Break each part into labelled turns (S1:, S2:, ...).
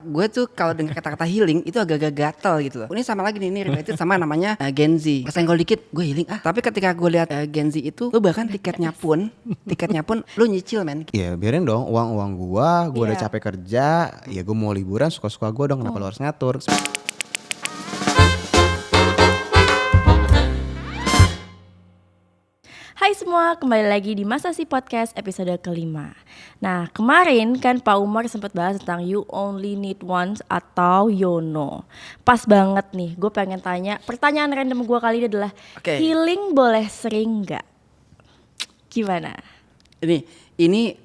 S1: gue tuh kalau dengar kata-kata healing itu agak-agak gatel gitu loh. Ini sama lagi nih, ini related sama namanya Gen Z. Kesenggol dikit gue healing Tapi ketika gue lihat Gen Z itu, lu bahkan tiketnya pun lu nyicil men.
S2: Ya biarin dong, uang gua udah
S3: Iya.
S2: capek kerja, ya gue mau liburan suka-suka gue dong, kenapa lu harus ngatur?
S3: Hai semua, kembali lagi di Masa Si Podcast episode kelima. Nah, kemarin kan Pak Umar sempat bahas tentang You Only Need Once atau YOLO. Pas banget nih, gue pengen tanya, pertanyaan random gue kali ini adalah
S1: Oke.
S3: Healing boleh sering gak? Gimana?
S1: Ini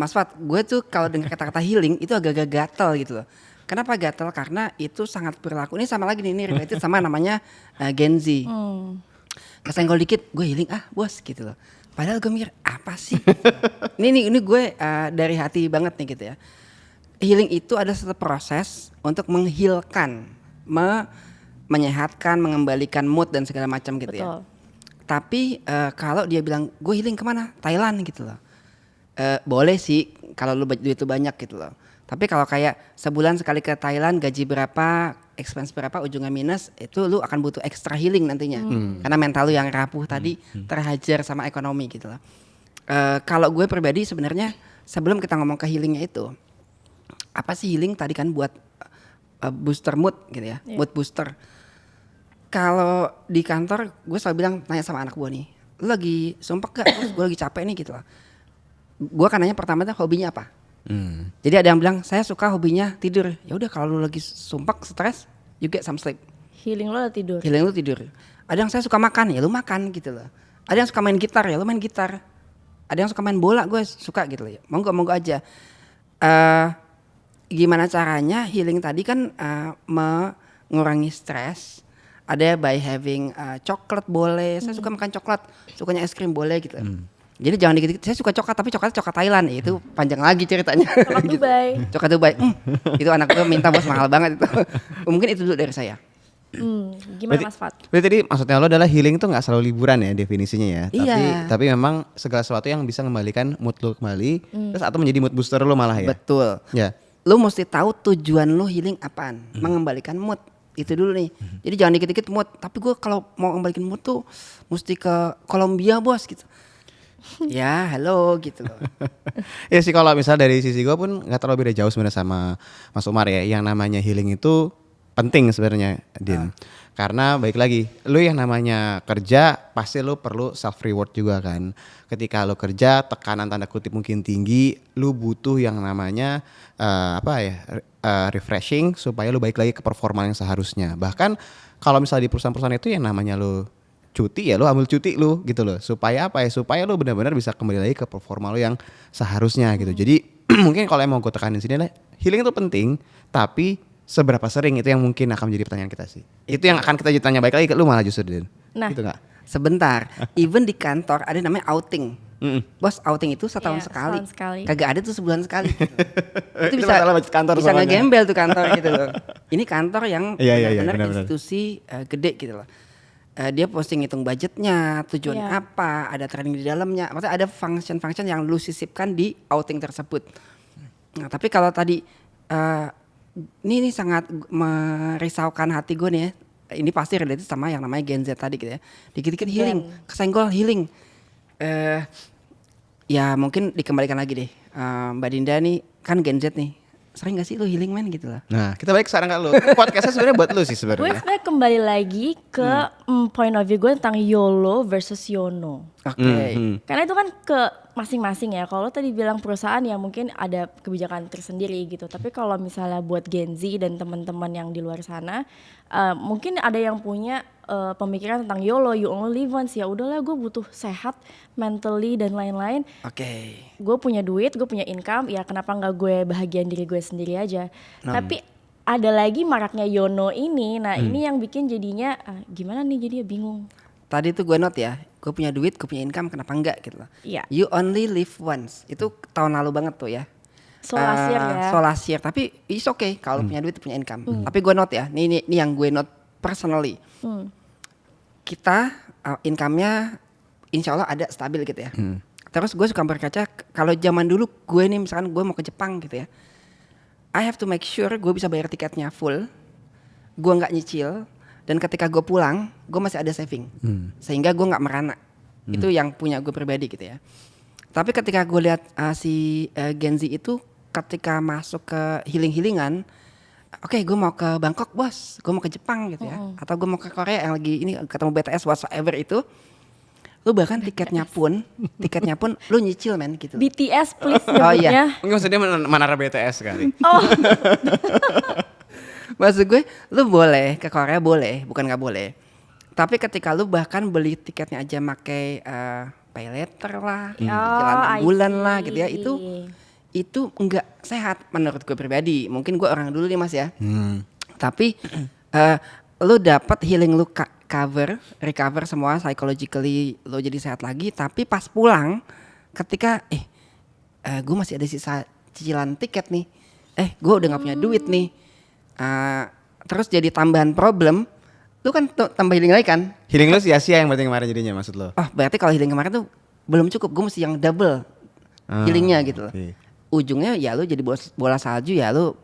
S1: Mas Fat, gue tuh kalau dengar kata-kata healing itu agak-agak gatel gitu loh. Kenapa gatel? Karena itu sangat berlaku. Ini sama lagi nih, ini related sama namanya Gen Z. Kesenggol dikit gue healing bos gitu loh. Padahal gue mikir apa sih? ini gue dari hati banget nih gitu ya. Healing itu ada satu proses untuk menghilkan, menyehatkan, mengembalikan mood dan segala macam gitu ya.
S3: Betul.
S1: Tapi kalau dia bilang gue healing kemana? Thailand gitu loh. Boleh sih kalau lu duit itu banyak gitu loh. Tapi kalau kayak sebulan sekali ke Thailand, gaji berapa, expense berapa, ujungnya minus, itu lu akan butuh extra healing nantinya. Karena mental lu yang rapuh tadi terhajar sama ekonomi gitu loh. Kalau gue pribadi sebenarnya sebelum kita ngomong ke healingnya itu, apa sih healing tadi kan buat booster mood gitu ya, mood booster. Kalau di kantor gue selalu bilang, nanya sama anak gue nih, lu lagi sumpek gak? Terus gue lagi capek nih gitu loh. Gue kan nanya pertama tuh hobinya apa? Jadi ada yang bilang saya suka hobinya tidur. Ya udah kalau lu lagi sumpek, stres, you get some sleep.
S3: Healing lo tidur.
S1: Healing lu tidur. Ada yang saya suka makan, ya lu makan gitu loh. Ada yang suka main gitar, ya lu main gitar. Ada yang suka main bola, gue suka gitu loh. Monggo aja. Gimana caranya healing tadi kan mengurangi stres. Ada by having coklat boleh. Saya suka makan coklat, sukanya es krim boleh gitu. Jadi jangan dikit-dikit saya suka coklat tapi coklat Thailand itu panjang lagi ceritanya.
S3: Coklat
S1: Gitu.
S3: Dubai.
S1: Coklat Dubai. Itu anak gue minta bos mahal banget itu. Mungkin itu dulu dari saya.
S3: Gimana Mas Fat?
S2: Berarti tadi maksudnya lo adalah healing itu nggak selalu liburan ya definisinya ya.
S1: Iya.
S2: Tapi memang segala sesuatu yang bisa mengembalikan mood lo kembali, terus atau menjadi mood booster lo malah ya.
S1: Betul.
S2: Ya.
S1: Lu mesti tahu tujuan lu healing apaan. Mengembalikan mood. Itu dulu nih. Jadi jangan dikit-dikit mood. Tapi gue kalau mau ngembalikan mood tuh mesti ke Kolombia bos gitu. Ya halo gitu loh.
S2: Ya sih kalau misalnya dari sisi gue pun nggak terlalu beda jauh sebenarnya sama Mas Umar ya. Yang namanya healing itu penting sebenarnya, Din. Karena baik lagi, lu yang namanya kerja pasti lu perlu self reward juga kan. Ketika lu kerja tekanan tanda kutip mungkin tinggi, lu butuh yang namanya refreshing supaya lu balik lagi ke performa yang seharusnya. Bahkan kalau misalnya di perusahaan-perusahaan itu yang namanya lu cuti ya lu ambil cuti lu gitu loh. Supaya apa ya? Supaya lu benar-benar bisa kembali lagi ke performa lu yang seharusnya gitu. Jadi mungkin kalau yang mau gue tekanin sini adalah healing itu penting, tapi seberapa sering itu yang mungkin akan menjadi pertanyaan kita sih. Itu yang akan kita tanya balik lagi ke lu malah justru Din.
S3: Nah.
S2: Gitu gak?
S1: Sebentar. Even di kantor ada namanya outing. Bos outing itu setahun
S3: Iya,
S1: sekali.
S3: setahun sekali.
S1: Kagak ada tuh sebulan sekali. Itu
S2: Itu
S1: bisa
S2: masalah budget kantor
S1: bisa
S2: soalnya.
S1: ngegembel tuh kantor gitu loh. Ini kantor yang
S2: Iya,
S1: benar-benar
S2: benar-benar.
S1: institusi gede gitu loh. Dia posting hitung budgetnya, tujuan
S3: Iya.
S1: apa, ada training di dalamnya. Maksudnya ada function-function yang lu sisipkan di outing tersebut. Nah, tapi kalau tadi ini sangat merisaukan hati gue nih ya. Ini pasti related sama yang namanya Gen Z tadi gitu ya. Dikit-dikit healing, kesenggol healing. Ya mungkin dikembalikan lagi deh. Mbak Dinda nih kan Gen Z nih. Sering gak sih lu healing man gitu lah.
S2: Nah, kita balik sekarang ke lu. Podcastnya sebenarnya buat lu sih
S3: Gue
S2: sebenarnya.
S3: sebenarnya kembali lagi ke point of view gue tentang YOLO versus YONO.
S1: Oke.
S3: Karena itu kan ke masing-masing ya. Kalau tadi bilang perusahaan yang mungkin ada kebijakan tersendiri gitu. Tapi kalau misalnya buat Gen Z dan teman-teman yang di luar sana, mungkin ada yang punya pemikiran tentang YOLO, you only live once. Ya udahlah, gue butuh sehat, mentally dan lain-lain.
S1: Oke.
S3: Gue punya duit, gue punya income, ya kenapa nggak gue bahagiain diri gue sendiri aja. Tapi ada lagi maraknya YONO ini. Nah ini yang bikin jadinya gimana nih, jadinya bingung.
S1: Tadi tuh gue note ya. Gue punya duit, gue punya income, kenapa enggak gitu loh.
S3: Iya.
S1: You only live once. Itu tahun lalu banget tuh ya.
S3: So last year ya.
S1: So last year. Tapi it's okay kalau punya duit, punya income. Tapi gue note ya. Ini yang gue note personally. Kita income-nya insya Allah ada stabil gitu ya. Terus gue suka berkaca kalau zaman dulu gue nih misalkan gue mau ke Jepang gitu ya. I have to make sure gue bisa bayar tiketnya full, gue nggak nyicil, dan ketika gue pulang, gue masih ada saving, sehingga gue nggak merana. Itu yang punya gue pribadi gitu ya. Tapi ketika gue lihat si Gen Z itu ketika masuk ke healing-healingan, oke, gue mau ke Bangkok bos, gue mau ke Jepang gitu ya, atau gue mau ke Korea yang lagi ini ketemu BTS whatsoever itu, lu bahkan tiketnya pun lu nyicil men gitu.
S3: BTS please
S1: Oh, iya.
S3: nyebutnya.
S2: Mungkin maksudnya Menara BTS kali.
S3: Oh,
S1: Maksud gue, lu boleh ke Korea boleh, bukan nggak boleh. Tapi ketika lu bahkan beli tiketnya aja pakai pay later lah, cicilan 6
S3: I
S1: bulan lah
S3: see.
S1: gitu ya, itu nggak sehat menurut gue pribadi. Mungkin gue orang dulu nih mas ya. Tapi lu dapat healing lu recover semua psychologically, lu jadi sehat lagi. Tapi pas pulang, ketika gue masih ada sisa cicilan tiket nih, gue udah nggak punya duit nih. Terus jadi tambahan problem, lu kan tambah healing lagi kan?
S2: Healing lu sia-sia yang berarti kemarin jadinya maksud lo?
S1: Oh berarti kalau healing kemarin tuh belum cukup, gue mesti yang double healingnya gitu.
S2: Okay.
S1: Ujungnya ya lu jadi bola salju ya lu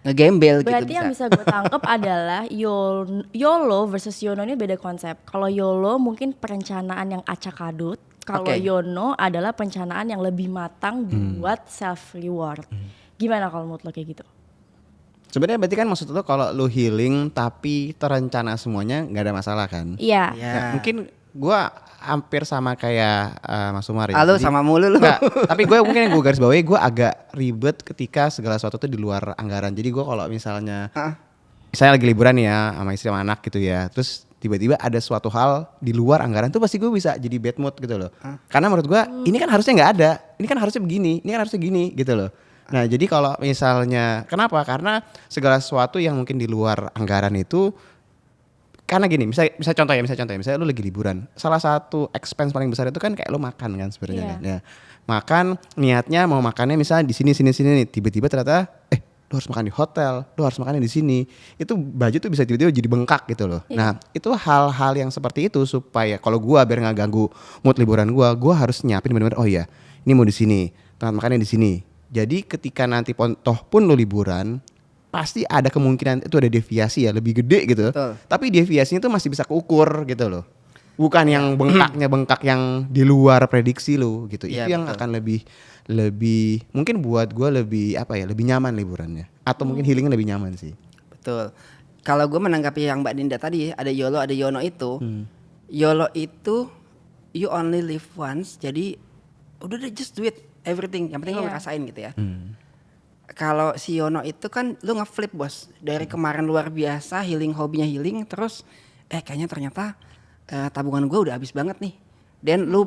S1: ngegembel gitu.
S3: berarti yang bisa gue tangkep adalah YOLO versus Yono ini beda konsep. Kalau YOLO mungkin perencanaan yang acak-adut. Kalau
S1: Oke.
S3: Yono adalah perencanaan yang lebih matang buat self reward. Gimana kalau menurut lo kayak gitu?
S2: Sebenarnya berarti kan maksud lo kalau lu healing tapi terencana semuanya nggak ada masalah kan?
S3: Iya.
S1: Ya.
S2: Nah, mungkin gua hampir sama kayak Mas Umar ya.
S1: Lu
S2: Jadi-
S1: sama mulu lu.
S2: Enggak, tapi gue mungkin yang gue garis bawahi gue agak ribet ketika segala sesuatu tuh di luar anggaran. Jadi gue kalau misalnya saya lagi liburan nih ya sama istri sama anak gitu ya, terus tiba-tiba ada suatu hal di luar anggaran tuh pasti gue bisa jadi bad mood gitu loh. Karena menurut gue ini kan harusnya nggak ada, ini kan harusnya begini, ini kan harusnya gini gitu loh. Nah jadi kalau misalnya kenapa? Karena segala sesuatu yang mungkin di luar anggaran itu karena gini, misalnya contoh ya, misalnya lu lagi liburan, salah satu expense paling besar itu kan kayak lu makan kan sebenarnya
S3: Iya.
S2: kan. Ya. Makan niatnya mau makannya misalnya di sini nih, tiba-tiba ternyata lu harus makan di hotel, lu harus makannya di sini. Itu budget tuh bisa tiba-tiba jadi bengkak gitu loh.
S3: Iya.
S2: Nah, itu hal-hal yang seperti itu supaya kalau gua biar nggak ganggu mood liburan gua harus nyiapin benar-benar oh iya, ini mau di sini, tempat makannya di sini. Jadi ketika nanti toh pun lu liburan pasti ada kemungkinan itu ada deviasi ya lebih gede gitu.
S1: Betul.
S2: Tapi deviasinya tuh masih bisa keukur gitu loh. Bukan yang bengkak yang di luar prediksi lo gitu.
S1: Iya,
S2: Itu yang
S1: betul.
S2: akan lebih mungkin buat gue lebih lebih nyaman liburannya. Atau mungkin healingnya lebih nyaman sih.
S1: Betul. Kalau gue menanggapi yang Mbak Dinda tadi, ada YOLO, ada Yono itu. YOLO itu you only live once, jadi udah deh just do it everything. Yang penting lo
S3: Iya.
S1: ngerasain gitu ya. Kalau si Yono itu kan lu ngeflip bos, dari kemarin luar biasa healing, hobinya healing, terus kayaknya ternyata tabungan gue udah habis banget nih. Dan lu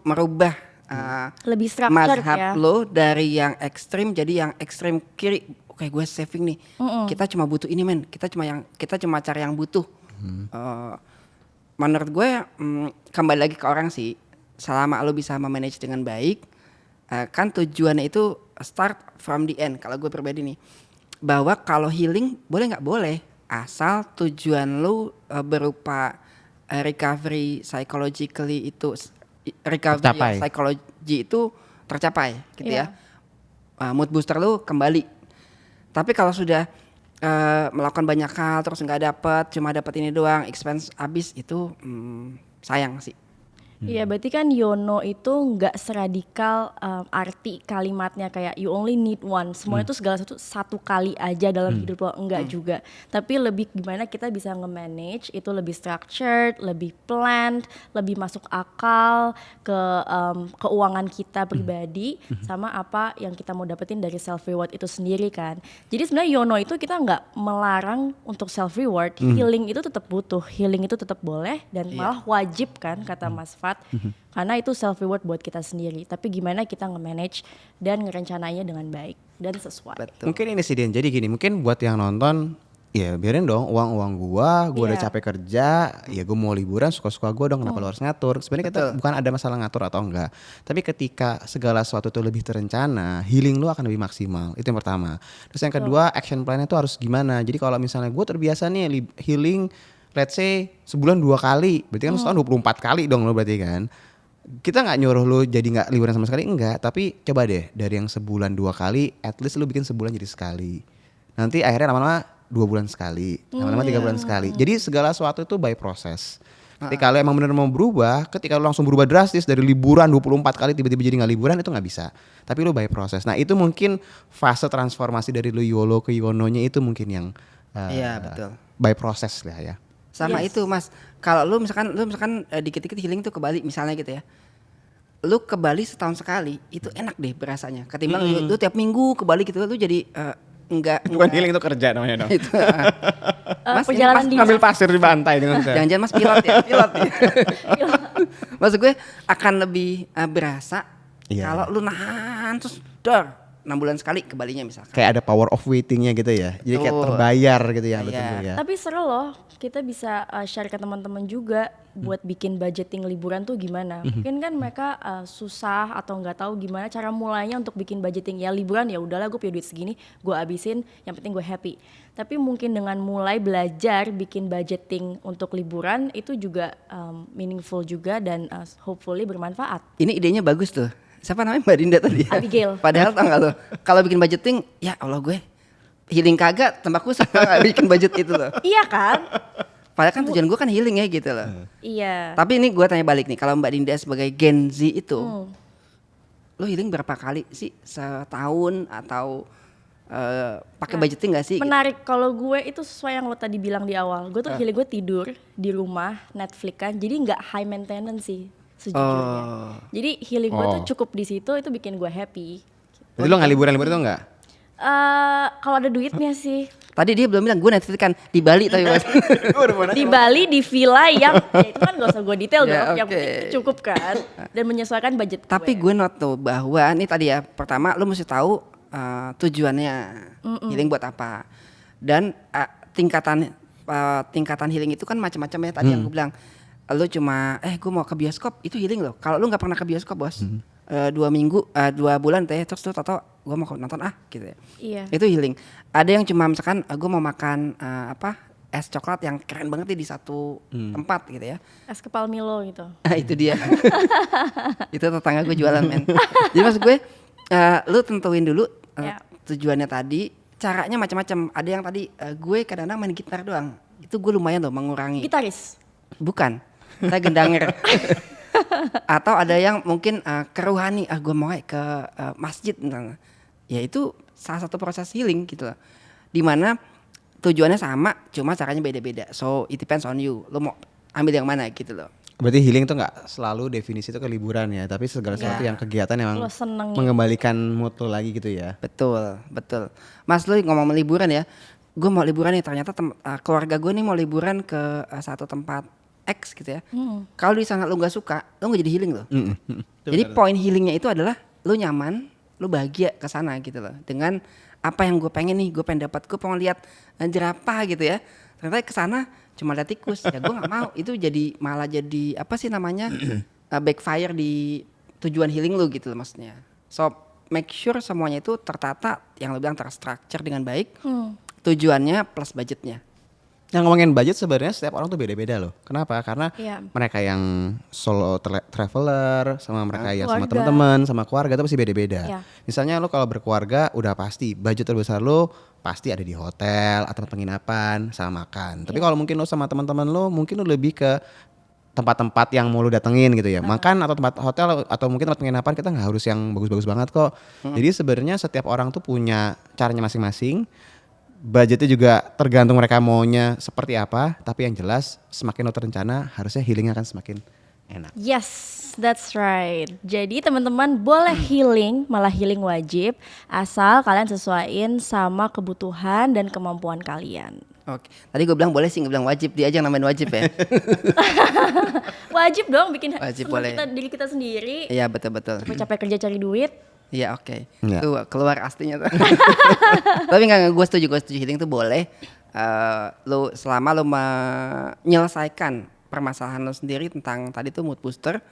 S1: merubah
S3: Lebih structured
S1: mazhab
S3: ya.
S1: lo dari yang ekstrim jadi yang ekstrim kiri. Oke, gue saving nih. Kita cuma butuh ini men. Kita cuma cari yang butuh. Menurut gue kembali lagi ke orang sih. Selama lo bisa memanage dengan baik, kan tujuannya itu start from the end. Kalau gue pribadi nih, bahwa kalau healing boleh nggak boleh, asal tujuan lo berupa recovery psychologically itu recovery
S2: Tercapai.
S1: psikologi itu tercapai gitu
S3: Iya.
S1: ya. Mood booster lu kembali. Tapi kalau sudah melakukan banyak hal terus nggak dapet, cuma dapat ini doang, expense habis itu sayang sih.
S3: Iya, berarti kan Yono itu nggak seradikal arti kalimatnya kayak you only need one. Semuanya itu segala sesuatu satu kali aja dalam hidup lo, enggak juga. Tapi lebih gimana kita bisa nge-manage itu lebih structured, lebih planned, lebih masuk akal ke keuangan kita pribadi sama apa yang kita mau dapetin dari self reward itu sendiri kan. Jadi sebenarnya Yono itu kita nggak melarang untuk self reward, healing itu tetap butuh, healing itu tetap boleh dan malah wajib kan kata Mas Fat. Karena itu self reward buat kita sendiri. Tapi gimana kita nge-manage dan ngerencananya dengan baik dan sesuai.
S1: Betul.
S2: Mungkin ini sih Din. Jadi gini, mungkin buat yang nonton ya biarin dong uang gua udah
S3: Iya.
S2: capek kerja, ya gua mau liburan suka-suka gua dong, kenapa lu harus ngatur? Sebenarnya kita
S1: Betul.
S2: bukan ada masalah ngatur atau enggak. Tapi ketika segala sesuatu itu lebih terencana, healing lu akan lebih maksimal. Itu yang pertama. Terus yang kedua, action plan-nya itu harus gimana? Jadi kalau misalnya gua terbiasa nih healing let's say sebulan 2 kali, berarti kan setahun 24 kali dong lo berarti kan. kita nggak nyuruh lu jadi nggak liburan sama sekali, enggak. Tapi coba deh dari yang sebulan 2 kali, at least lu bikin sebulan jadi sekali. Nanti akhirnya lama-lama 2 bulan sekali, lama-lama 3 bulan sekali. Jadi segala sesuatu itu by proses. Tapi kalau emang benar mau berubah, ketika lu langsung berubah drastis dari liburan 24 kali tiba-tiba jadi nggak liburan itu nggak bisa. Tapi lu by proses. Nah itu mungkin fase transformasi dari lu YOLO ke YONO-nya itu mungkin yang
S1: Iya, betul.
S2: by proses lah ya.
S1: Sama itu Mas, kalau lu misalkan dikit-dikit healing tuh ke Bali misalnya gitu ya. Lu ke Bali setahun sekali itu enak deh berasanya. Ketimbang lu tiap minggu ke Bali gitu lu jadi enggak
S2: Bukan healing itu kerja namanya dong.
S1: itu. Mas ini
S3: perjalanan
S1: pas-
S3: dinas.
S2: Ngambil pasir di pantai dengan saya.
S1: jangan-jangan Mas pilot ya, pilot ya. Maksud gue akan lebih berasa
S2: Iya.
S1: kalau lu nahan terus 6 bulan sekali ke Balinya misalkan.
S2: Kayak ada power of waitingnya gitu ya. Jadi kayak
S1: Betul.
S2: terbayar gitu ya.
S1: Iya.
S2: Betul ya.
S3: Tapi seru loh, kita bisa share ke teman-teman juga buat bikin budgeting liburan tuh gimana. Mungkin kan mereka susah atau nggak tahu gimana cara mulainya untuk bikin budgeting. Ya liburan ya udahlah gue punya duit segini, gue habisin, yang penting gue happy. Tapi mungkin dengan mulai belajar bikin budgeting untuk liburan itu juga meaningful juga dan hopefully bermanfaat.
S1: Ini idenya bagus tuh. Siapa namanya Mbak Dinda tadi? Ya?
S3: Abigail.
S1: Padahal tau gak lo, kalau bikin budgeting, ya Allah gue healing kagak, tambah kusut gak bikin budget itu loh.
S3: Iya kan?
S1: Padahal kan tujuan gue kan healing ya gitu loh.
S3: Iya.
S1: Tapi ini gue tanya balik nih, kalau Mbak Dinda sebagai Gen Z itu, lo healing berapa kali sih? Setahun atau pakai budgeting gak sih?
S3: Menarik, kalau gue itu sesuai yang lo tadi bilang di awal. Gue tuh healing gue tidur di rumah, Netflix kan. Jadi nggak high maintenance sih sejujurnya. Jadi healing gue tuh cukup di situ, itu bikin gue happy.
S2: Berarti lo nggak liburan-liburan tuh nggak?
S3: Kalau ada duitnya sih.
S1: Tadi dia belum bilang gue Netflix kan di Bali tapi Mas.
S3: Di Bali di villa yang ya itu kan gak usah gue detail
S1: Ya,
S3: dong. Yang
S1: oke.
S3: penting itu cukup kan dan menyesuaikan budget
S1: Tapi gue not tuh bahwa ini tadi ya pertama lo mesti tahu tujuannya healing buat apa dan tingkatan healing itu kan macam-macam ya tadi yang gue bilang lo cuma gue mau ke bioskop itu healing lo kalau lo nggak pernah ke bioskop bos 2 minggu 2 bulan teh terus lo tato gue mau nonton gitu ya
S3: Iya.
S1: itu healing ada yang cuma misalkan gue mau makan es coklat yang keren banget nih di satu tempat gitu ya.
S3: Es kepal Milo gitu.
S1: Itu dia. Itu tetangga gue jualan men. Jadi maksud gue lu tentuin dulu
S3: Ya.
S1: tujuannya tadi. Caranya macam-macam. Ada yang tadi gue kadang-kadang main gitar doang. Itu gue lumayan loh mengurangi.
S3: Gitaris.
S1: Bukan. Saya gendanger. Atau ada yang mungkin keruhani. Gue mau ke masjid misalnya. Ya itu salah satu proses healing gitu loh. Dimana tujuannya sama, cuma caranya beda-beda. So it depends on you. Lo mau ambil yang mana gitu loh.
S2: Berarti healing tuh nggak selalu definisi itu ke liburan ya, tapi segala sesuatu yang kegiatan yang
S3: Lo seneng
S2: mengembalikan mood lo lagi gitu ya.
S1: Betul, betul. Mas lu ngomong liburan ya, gue mau liburan nih ternyata keluarga gue nih mau liburan ke satu tempat X gitu ya. Kalau di sana lu nggak suka, lu nggak jadi healing loh. Jadi poin healingnya itu adalah lu nyaman, lu bahagia ke sana gitu loh. Dengan apa yang gue pengen nih, gue pengen dapat, gue pengen lihat jerapah gitu ya. Ternyata ke sana cuma lihat tikus, ya gue nggak mau. Itu jadi malah jadi apa sih namanya backfire di tujuan healing lu gitu loh maksudnya. So make sure semuanya itu tertata, yang lu bilang terstruktur dengan baik. Tujuannya plus budgetnya.
S2: Yang ngomongin budget sebenarnya setiap orang tuh beda-beda loh. Kenapa? Karena
S3: Iya.
S2: mereka yang solo traveler sama mereka yang sama
S3: Keluarga.
S2: teman-teman, sama keluarga itu pasti beda-beda.
S3: Iya.
S2: Misalnya lo kalau berkeluarga udah pasti budget terbesar lo pasti ada di hotel atau tempat penginapan sama makan. Tapi kalau mungkin lo sama teman-teman lo mungkin lo lebih ke tempat-tempat yang mau lo datengin gitu ya. Makan atau tempat hotel atau mungkin tempat penginapan kita nggak harus yang bagus-bagus banget kok. Jadi sebenarnya setiap orang tuh punya caranya masing-masing. Budgetnya juga tergantung mereka maunya seperti apa, tapi yang jelas semakin lo terencana harusnya healingnya akan semakin enak.
S3: Yes, that's right. Jadi teman-teman boleh healing, malah healing wajib, asal kalian sesuaiin sama kebutuhan dan kemampuan kalian.
S1: Oke. Tadi gue bilang boleh sih, nggak bilang wajib. Dia aja yang namain wajib ya.
S3: Wajib dong bikin
S1: Wajib
S3: seneng
S1: boleh.
S3: diri kita sendiri.
S1: Iya betul-betul.
S3: Capek kerja cari duit.
S1: Iya oke.
S2: Iya.
S1: Tuh keluar aslinya tuh. Tapi nggak gue setuju healing tuh boleh. Lo selama lo menyelesaikan permasalahan lo sendiri tentang tadi tuh mood booster.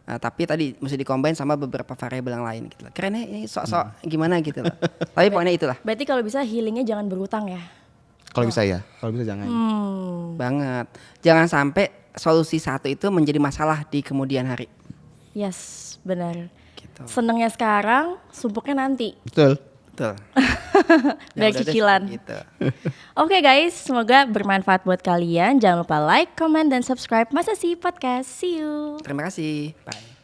S1: Tapi tadi mesti dikombin sama beberapa variabel yang lain gitu. Kerennya ini sok-sok gimana gitu loh. Tapi poinnya itulah.
S3: Berarti kalau bisa healingnya jangan berutang ya.
S2: Kalau bisa ya, kalau bisa jangan.
S1: Banget. Jangan sampai solusi satu itu menjadi masalah di kemudian hari.
S3: Yes, benar.
S1: Gitu.
S3: Senengnya sekarang, sumpuknya nanti.
S2: Betul.
S1: Betul.
S3: Dari
S1: udah
S3: cicilan.
S1: Gitu.
S3: Oke guys, semoga bermanfaat buat kalian. Jangan lupa like, comment, dan subscribe Masa Sih Podcast. See you.
S1: Terima kasih. Bye.